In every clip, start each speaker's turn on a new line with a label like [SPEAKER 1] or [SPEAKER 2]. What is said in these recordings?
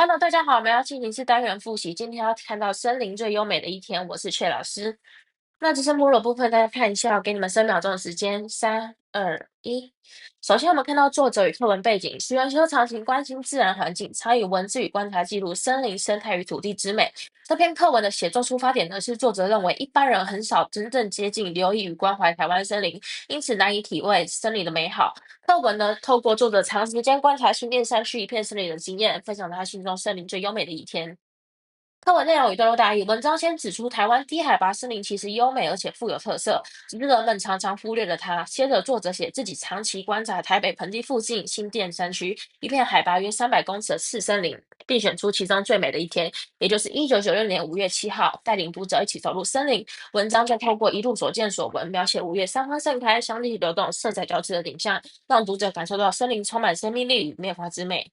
[SPEAKER 1] Hello，大家好，我们要进行是单元复习，今天要看到森林最优美的一天，我是阙老师。那这是目录部分，大家看一下，我给你们3秒钟的时间，3、2、1。首先，我们看到作者与课文背景，徐元修长期关心自然环境，常以文字与观察记录森林生态与土地之美。这篇课文的写作出发点呢，是作者认为一般人很少真正接近、留意与关怀台湾森林，因此难以体会森林的美好。课文呢，透过作者长时间观察新店山区一片森林的经验，分享了他心中森林最优美的一天。课文内容与段落大意，文章先指出台湾低海拔森林其实优美而且富有特色，只是人们常常忽略了它。接着作者写自己长期观察台北盆地附近新店山区一片海拔约300公尺的次森林，并选出其中最美的一天，也就是1996年5月7号，带领读者一起走入森林。文章就透过一路所见所闻，描写5月山花盛开、香气流动、色彩交织的景象，让读者感受到森林充满生命力与变化之美。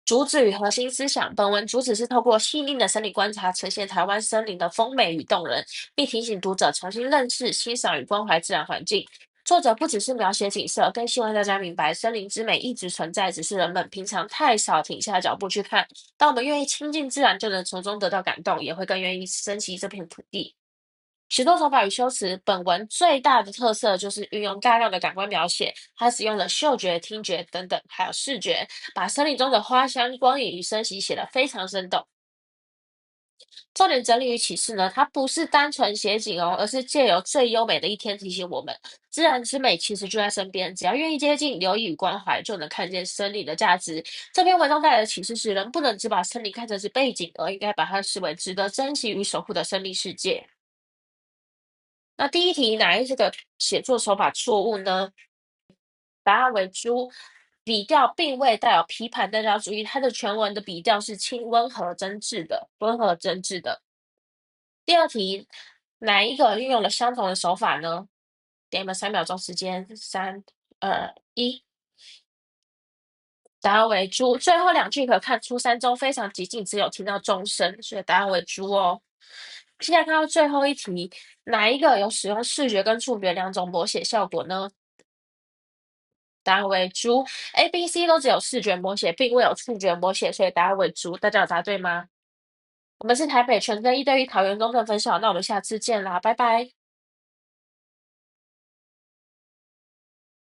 [SPEAKER 1] 主旨与核心思想，本文主旨是透过细腻的森林观察，呈现台湾森林的丰美与动人，并提醒读者重新认识、欣赏与关怀自然环境。作者不只是描写景色，更希望大家明白，森林之美一直存在，只是人们平常太少停下脚步去看。当我们愿意亲近自然，就能从中得到感动，也会更愿意珍惜这片土地。写作手法与修辞，本文最大的特色就是运用大量的感官描写，它使用了嗅觉、听觉等等，还有视觉，把森林中的花香、光影与声息写得非常生动。重点整理与启示呢，它不是单纯写景哦，而是借由最优美的一天提醒我们，自然之美其实就在身边，只要愿意接近、留意与关怀，就能看见森林的价值。这篇文章带来的启示是，人不能只把森林看成是背景，而应该把它视为值得珍惜与守护的生命世界。那第一题，哪一这个写作手法错误呢？答案为猪。笔调并未带有批判，大家要注意，它的全文的笔调是轻温和真挚的，温和真挚的。第二题，哪一个运用了相同的手法呢？给你们3秒钟时间，3、2、1。答案为猪。最后2句可看出山中非常寂静，只有听到钟声，所以答案为猪哦。现在看到最后一题，哪一个有使用视觉跟触觉2种摹写效果呢？答案为猪。A、B、C 都只有视觉摹写，并未有触觉摹写，所以答案为猪。大家有答对吗？我们是台北全真1对1桃园中正分校，那我们下次见啦，拜拜。